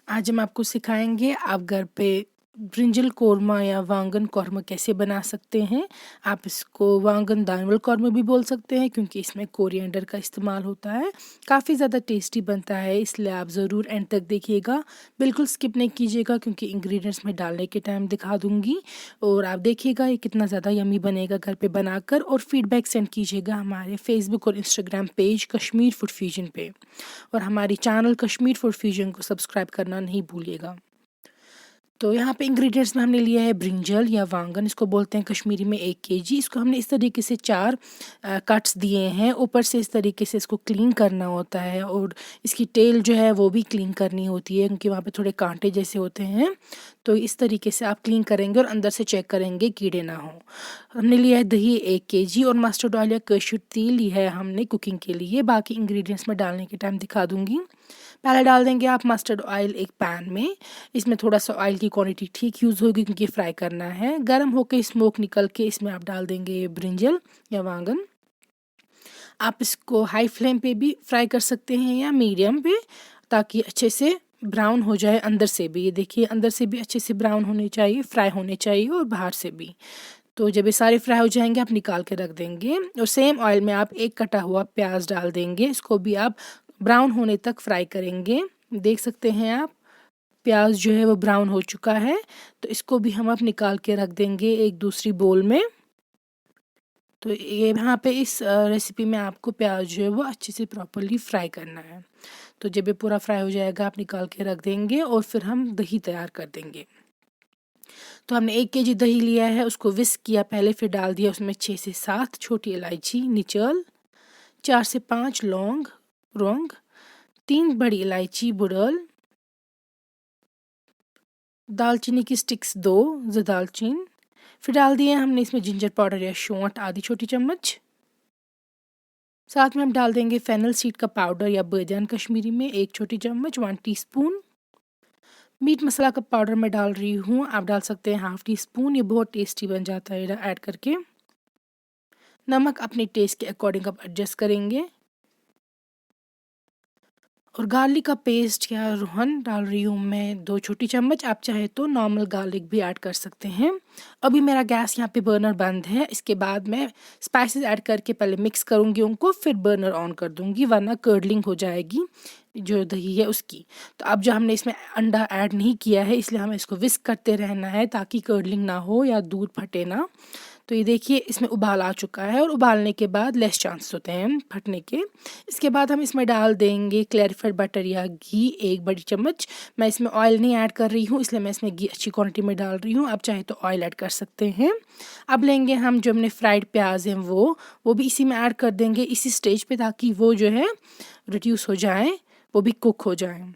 आज हम आपको सिखाएंगे आप घर पे ब्रिंजल कौरमा या वांगन कौरमा कैसे बना सकते हैं। आप इसको वांगन दानवल कौरमा भी बोल सकते हैं क्योंकि इसमें कोरिएंडर का इस्तेमाल होता है। काफ़ी ज़्यादा टेस्टी बनता है, इसलिए आप ज़रूर एंड तक देखिएगा, बिल्कुल स्किप नहीं कीजिएगा क्योंकि इंग्रेडिएंट्स में डालने के टाइम दिखा दूंगी। और आप देखिएगा ये कितना ज़्यादा यमी बनेगा घर पे बनाकर, और फीडबैक सेंड कीजिएगा हमारे फेसबुक और Instagram page Kashmir food fusion पे, और हमारी चैनल कश्मीर फूड फ्यूजन को सब्सक्राइब करना नहीं भूलिएगा। तो यहाँ पे इंग्रेडिएंट्स में हमने लिया है ब्रिंजल या वांगन, इसको बोलते हैं कश्मीरी में 1 kg। इसको हमने इस तरीके से 4 कट्स दिए हैं। ऊपर से इस तरीके से इसको क्लीन करना होता है, और इसकी टेल जो है वो भी क्लीन करनी होती है क्योंकि वहाँ पे थोड़े कांटे जैसे होते हैं। तो इस तरीके से आप क्लीन करेंगे और अंदर से चेक करेंगे कीड़े ना हो। हमने लिया है दही 1 kg, और मस्टर्ड ऑयल या कसूर तेल लिया है हमने कुकिंग के लिए। बाकी इंग्रेडिएंट्स में डालने के टाइम दिखा दूंगी। पहले डाल देंगे आप मस्टर्ड ऑयल एक पैन में। इसमें थोड़ा सा ऑयल की क्वांटिटी ठीक यूज़ होगी क्योंकि फ्राई करना है। गर्म होकर स्मोक निकल के इसमें आप डाल देंगे ब्रिंजल या वांगन। आप इसको हाई फ्लेम पे भी फ्राई कर सकते हैं या मीडियम पे, ताकि अच्छे से ब्राउन हो जाए अंदर से भी। ये देखिए अंदर से भी अच्छे से ब्राउन होने चाहिए, फ्राई होने चाहिए, और बाहर से भी। तो जब ये सारे फ्राई हो जाएंगे आप निकाल के रख देंगे, और सेम ऑयल में आप एक कटा हुआ प्याज डाल देंगे। इसको भी आप ब्राउन होने तक फ्राई करेंगे। देख सकते हैं आप प्याज जो है वो ब्राउन हो चुका है, तो इसको भी हम अब निकाल के रख देंगे एक दूसरी बोल में। तो ये यहाँ पे इस रेसिपी में आपको प्याज जो है वो अच्छे से प्रॉपरली फ्राई करना है। तो जब ये पूरा फ्राई हो जाएगा आप निकाल के रख देंगे, और फिर हम दही तैयार कर देंगे। तो हमने 1 kg दही लिया है, उसको विस्क किया पहले, फिर डाल दिया उसमें 6 से 7 छोटी इलायची निचल, 4 से 5 लौंग रोंग, 3 बड़ी इलायची बुड़ल, दालचीनी की स्टिक्स 2 दालचीन। फिर डाल दिए हमने इसमें जिंजर पाउडर या शौंठ आधी छोटी चम्मच। साथ में हम डाल देंगे फेनल सीड का पाउडर या बदान कश्मीरी में 1 छोटी चम्मच 1 टीस्पून। मीट मसाला का पाउडर मैं डाल रही हूँ, आप डाल सकते हैं ½ टीस्पून, ये बहुत टेस्टी बन जाता है ऐड करके। नमक अपने टेस्ट के अकॉर्डिंग आप एडजस्ट करेंगे। और गार्लिक का पेस्ट या रोहन डाल रही हूँ मैं 2 छोटी चम्मच। आप चाहे तो नॉर्मल गार्लिक भी ऐड कर सकते हैं। अभी मेरा गैस यहाँ पे बर्नर बंद है। इसके बाद मैं स्पाइसेस ऐड करके पहले मिक्स करूँगी उनको, फिर बर्नर ऑन कर दूँगी, वरना कर्डलिंग हो जाएगी जो दही है उसकी। तो अब जो हमने इसमें अंडा ऐड नहीं किया है, इसलिए हमें इसको विस्क करते रहना है ताकि कर्डलिंग ना हो या दूध फटे ना। तो ये देखिए इसमें उबाल आ चुका है, और उबालने के बाद लेस चांस होते हैं फटने के। इसके बाद हम इसमें डाल देंगे क्लैरिफाइड बटर या घी 1 बड़ी चम्मच। मैं इसमें ऑयल नहीं ऐड कर रही हूँ, इसलिए मैं इसमें घी अच्छी क्वांटिटी में डाल रही हूँ। आप चाहे तो ऑयल ऐड कर सकते हैं। अब लेंगे हम जो हमने फ्राइड प्याज हैं वो भी इसी में ऐड कर देंगे इसी स्टेज पे, ताकि वो जो है रिड्यूस हो जाए, वो भी कुक हो जाए।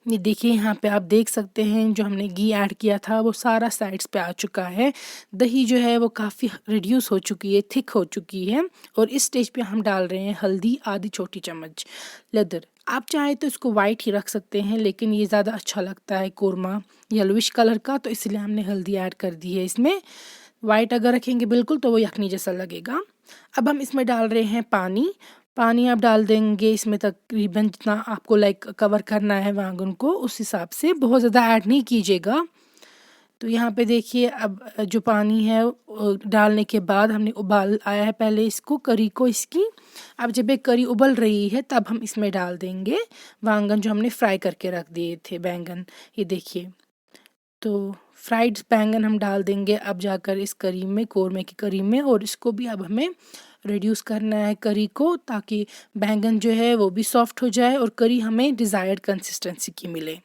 ये देखिए यहाँ पे आप देख सकते हैं जो हमने घी ऐड किया था वो सारा साइड्स पे आ चुका है। दही जो है वो काफ़ी रिड्यूस हो चुकी है, थिक हो चुकी है। और इस स्टेज पे हम डाल रहे हैं हल्दी आधी छोटी चम्मच लेदर। आप चाहे तो इसको वाइट ही रख सकते हैं, लेकिन ये ज़्यादा अच्छा लगता है कौरमा येलोविश कलर का, तो इसलिए हमने हल्दी ऐड कर दी है इसमें। वाइट अगर रखेंगे बिल्कुल तो वो यखनी जैसा लगेगा। अब हम इसमें डाल रहे हैं पानी। पानी आप डाल देंगे इसमें तकरीबन जितना आपको कवर करना है वांगन को, उस हिसाब से, बहुत ज़्यादा ऐड नहीं कीजिएगा। तो यहाँ पे देखिए अब जो पानी है डालने के बाद हमने उबाल आया है पहले इसको करी को इसकी। अब जब ये करी उबल रही है तब हम इसमें डाल देंगे वांगन जो हमने फ्राई करके रख दिए थे, बैंगन। ये देखिए तो फ्राइड बैंगन हम डाल देंगे अब जाकर इस करी में, कौरमे की करी में। और इसको भी अब हमें रिड्यूस करना है करी को, ताकि बैंगन जो है वो भी सॉफ्ट हो जाए और करी हमें डिज़ायर्ड कंसिस्टेंसी की मिले।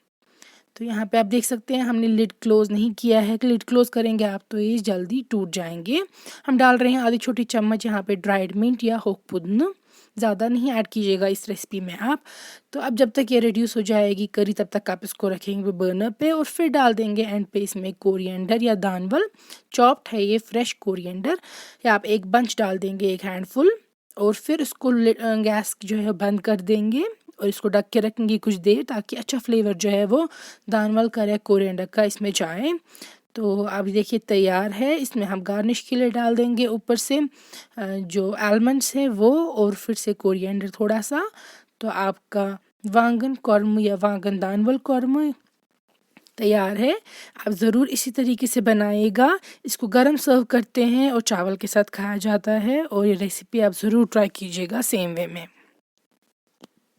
तो यहाँ पे आप देख सकते हैं हमने लिड क्लोज़ नहीं किया है, कि लिड क्लोज़ करेंगे आप तो ये जल्दी टूट जाएंगे। हम डाल रहे हैं आधी छोटी चम्मच यहाँ पे ड्राइड मिंट या होक पुदीना। ज़्यादा नहीं ऐड कीजिएगा इस रेसिपी में आप। तो अब जब तक ये रिड्यूस हो जाएगी करी तब तक आप इसको रखेंगे बर्नर पे, और फिर डाल देंगे एंड पे इसमें कोरिएंडर या दानवल चॉप्ड है, ये फ्रेश कोरिएंडर, या आप एक बंच डाल देंगे 1 हैंडफुल। और फिर इसको गैस जो है बंद कर देंगे, और इसको ढक के रखेंगे कुछ देर, ताकि अच्छा फ्लेवर जो है वो दानवल का या कोरिएंडर का इसमें जाए। तो अब देखिए तैयार है। इसमें हम गार्निश के लिए डाल देंगे ऊपर से जो आलमंड्स हैं वो, और फिर से कोरिएंडर थोड़ा सा। तो आपका वांगन कौरम या वांगन दानवल कौरम तैयार है। आप ज़रूर इसी तरीके से बनाइएगा। इसको गरम सर्व करते हैं और चावल के साथ खाया जाता है और ये रेसिपी आप ज़रूर ट्राई कीजिएगा सेम वे में।